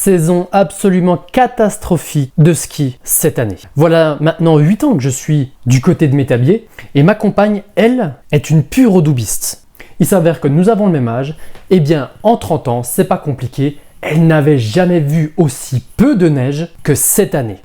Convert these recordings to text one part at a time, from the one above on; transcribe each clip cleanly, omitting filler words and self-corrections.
saison absolument catastrophique de ski cette année. Voilà maintenant 8 ans que je suis du côté de Métabier et ma compagne, elle, est une pure redoubiste. Il s'avère que nous avons le même âge, et bien en 30 ans, c'est pas compliqué, elle n'avait jamais vu aussi peu de neige que cette année.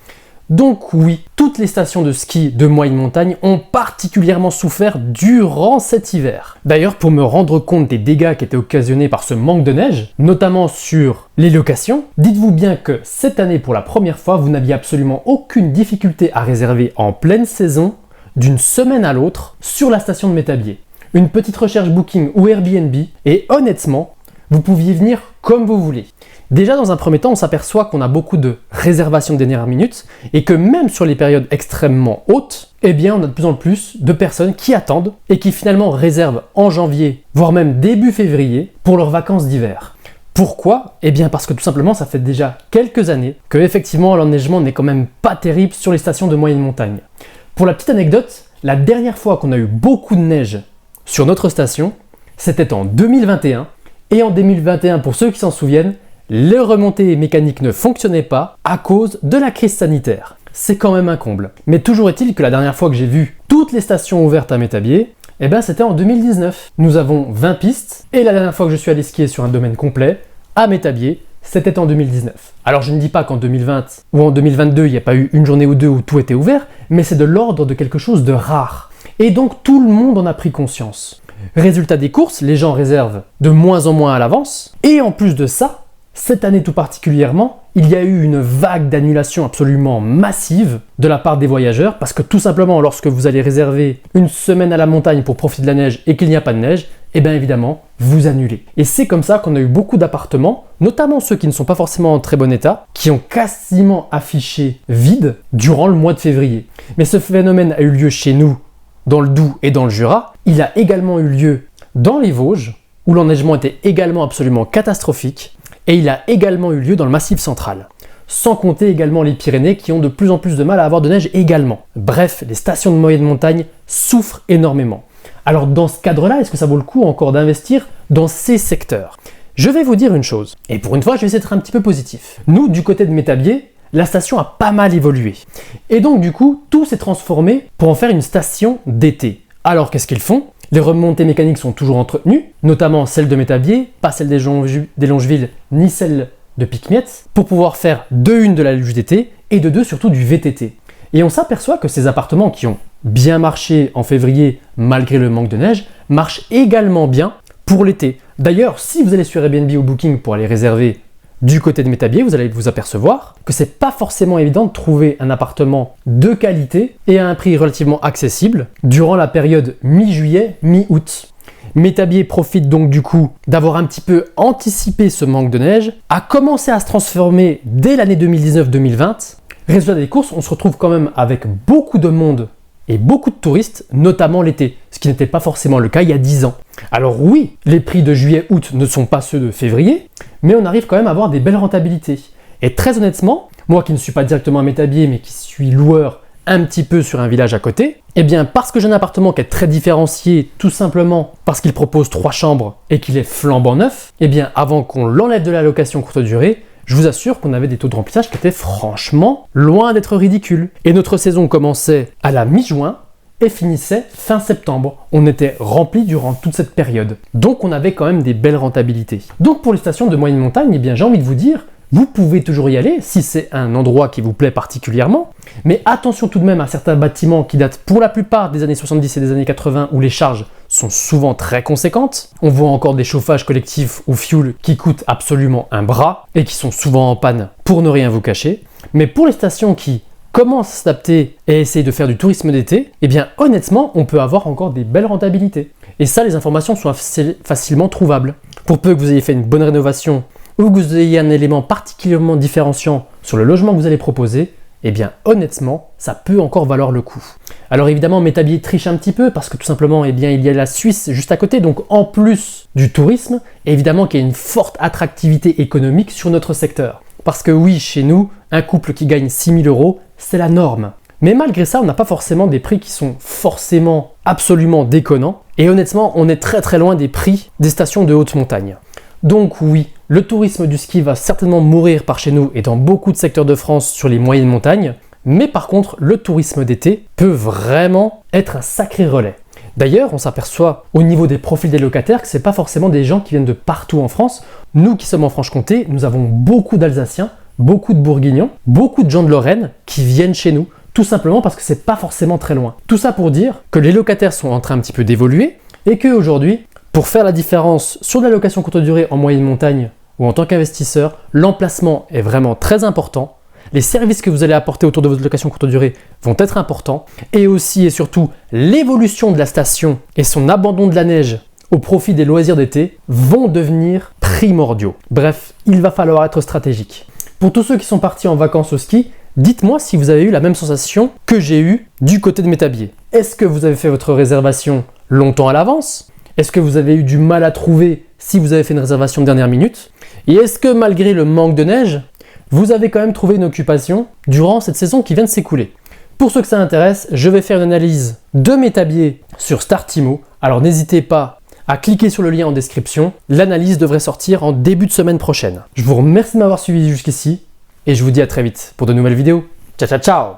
Donc oui, toutes les stations de ski de moyenne montagne ont particulièrement souffert durant cet hiver. D'ailleurs, pour me rendre compte des dégâts qui étaient occasionnés par ce manque de neige, notamment sur les locations, dites-vous bien que cette année, pour la première fois, vous n'aviez absolument aucune difficulté à réserver en pleine saison, d'une semaine à l'autre, sur la station de Métabier. Une petite recherche Booking ou Airbnb, et honnêtement, vous pouviez venir comme vous voulez. Déjà, dans un premier temps, on s'aperçoit qu'on a beaucoup de réservations de dernière minute et que même sur les périodes extrêmement hautes, eh bien, on a de plus en plus de personnes qui attendent et qui finalement réservent en janvier, voire même début février, pour leurs vacances d'hiver. Pourquoi ? Eh bien, parce que tout simplement, ça fait déjà quelques années que effectivement l'enneigement n'est quand même pas terrible sur les stations de moyenne montagne. Pour la petite anecdote, la dernière fois qu'on a eu beaucoup de neige sur notre station, c'était en 2021. Et en 2021, pour ceux qui s'en souviennent, les remontées mécaniques ne fonctionnaient pas à cause de la crise sanitaire. C'est quand même un comble. Mais toujours est-il que la dernière fois que j'ai vu toutes les stations ouvertes à Métabier, eh ben c'était en 2019. Nous avons 20 pistes et la dernière fois que je suis allé skier sur un domaine complet, à Métabier, c'était en 2019. Alors je ne dis pas qu'en 2020 ou en 2022, il n'y a pas eu une journée ou deux où tout était ouvert, mais c'est de l'ordre de quelque chose de rare. Et donc tout le monde en a pris conscience. Résultat des courses, les gens réservent de moins en moins à l'avance. Et en plus de ça, cette année tout particulièrement, il y a eu une vague d'annulation absolument massive de la part des voyageurs parce que tout simplement, lorsque vous allez réserver une semaine à la montagne pour profiter de la neige et qu'il n'y a pas de neige, eh bien évidemment, vous annulez. Et c'est comme ça qu'on a eu beaucoup d'appartements, notamment ceux qui ne sont pas forcément en très bon état, qui ont quasiment affiché vide durant le mois de février. Mais ce phénomène a eu lieu chez nous, dans le Doubs et dans le Jura. Il a également eu lieu dans les Vosges, où l'enneigement était également absolument catastrophique. Et il a également eu lieu dans le Massif central. Sans compter également les Pyrénées qui ont de plus en plus de mal à avoir de neige également. Bref, les stations de moyenne montagne souffrent énormément. Alors dans ce cadre-là, est-ce que ça vaut le coup encore d'investir dans ces secteurs ? Je vais vous dire une chose, et pour une fois je vais essayer d'être un petit peu positif. Nous, du côté de Métabier, la station a pas mal évolué. Et donc du coup, tout s'est transformé pour en faire une station d'été. Alors qu'est-ce qu'ils font ? Les remontées mécaniques sont toujours entretenues, notamment celle de Métabier, pas celle des Longevilles, ni celle de Picmiette, pour pouvoir faire de une de la luge d'été et de deux surtout du VTT. Et on s'aperçoit que ces appartements qui ont bien marché en février malgré le manque de neige, marchent également bien pour l'été. D'ailleurs, si vous allez sur Airbnb ou Booking pour aller réserver du côté de Métabier, vous allez vous apercevoir que c'est pas forcément évident de trouver un appartement de qualité et à un prix relativement accessible durant la période mi-juillet, mi-août. Métabier profite donc du coup d'avoir un petit peu anticipé ce manque de neige, a commencé à se transformer dès l'année 2019-2020. Résultat des courses, on se retrouve quand même avec beaucoup de monde et beaucoup de touristes, notamment l'été, ce qui n'était pas forcément le cas il y a 10 ans. Alors oui, les prix de juillet-août ne sont pas ceux de février, mais on arrive quand même à avoir des belles rentabilités. Et très honnêtement, moi qui ne suis pas directement à Métabier, mais qui suis loueur un petit peu sur un village à côté, eh bien parce que j'ai un appartement qui est très différencié, tout simplement parce qu'il propose 3 chambres et qu'il est flambant neuf, eh bien avant qu'on l'enlève de la location courte durée, je vous assure qu'on avait des taux de remplissage qui étaient franchement loin d'être ridicules. Et notre saison commençait à la mi-juin et finissait fin septembre. On était rempli durant toute cette période. Donc on avait quand même des belles rentabilités. Donc pour les stations de moyenne montagne, eh bien j'ai envie de vous dire, vous pouvez toujours y aller si c'est un endroit qui vous plaît particulièrement, mais attention tout de même à certains bâtiments qui datent pour la plupart des années 70 et des années 80 où les charges sont souvent très conséquentes. On voit encore des chauffages collectifs ou fuel qui coûtent absolument un bras et qui sont souvent en panne pour ne rien vous cacher. Mais pour les stations qui commencent à s'adapter et essayer de faire du tourisme d'été, eh bien honnêtement, on peut avoir encore des belles rentabilités. Et ça, les informations sont facilement trouvables. Pour peu que vous ayez fait une bonne rénovation ou que vous ayez un élément particulièrement différenciant sur le logement que vous allez proposer, eh bien honnêtement, ça peut encore valoir le coup. Alors évidemment, Métabier triche un petit peu parce que tout simplement, eh bien, il y a la Suisse juste à côté, donc en plus du tourisme, évidemment qu'il y a une forte attractivité économique sur notre secteur. Parce que oui, chez nous, un couple qui gagne 6 000 €, c'est la norme. Mais malgré ça, on n'a pas forcément des prix qui sont forcément absolument déconnants. Et honnêtement, on est très très loin des prix des stations de haute montagne. Donc oui, le tourisme du ski va certainement mourir par chez nous et dans beaucoup de secteurs de France sur les moyennes montagnes, mais par contre, le tourisme d'été peut vraiment être un sacré relais. D'ailleurs, on s'aperçoit au niveau des profils des locataires que ce n'est pas forcément des gens qui viennent de partout en France. Nous qui sommes en Franche-Comté, nous avons beaucoup d'Alsaciens, beaucoup de Bourguignons, beaucoup de gens de Lorraine qui viennent chez nous, tout simplement parce que c'est pas forcément très loin. Tout ça pour dire que les locataires sont en train un petit peu d'évoluer et qu'aujourd'hui, pour faire la différence sur de la location courte durée en moyenne montagne ou en tant qu'investisseur, l'emplacement est vraiment très important. Les services que vous allez apporter autour de votre location courte durée vont être importants et aussi et surtout l'évolution de la station et son abandon de la neige au profit des loisirs d'été vont devenir primordiaux. Bref, il va falloir être stratégique. Pour tous ceux qui sont partis en vacances au ski, dites-moi si vous avez eu la même sensation que j'ai eue du côté de Métabier. Est-ce que vous avez fait votre réservation longtemps à l'avance? Est-ce que vous avez eu du mal à trouver si vous avez fait une réservation de dernière minute? Et est-ce que malgré le manque de neige, vous avez quand même trouvé une occupation durant cette saison qui vient de s'écouler? Pour ceux que ça intéresse, je vais faire une analyse de Métabier sur Startimo. Alors n'hésitez pas à cliquer sur le lien en description. L'analyse devrait sortir en début de semaine prochaine. Je vous remercie de m'avoir suivi jusqu'ici et je vous dis à très vite pour de nouvelles vidéos. Ciao ciao ciao!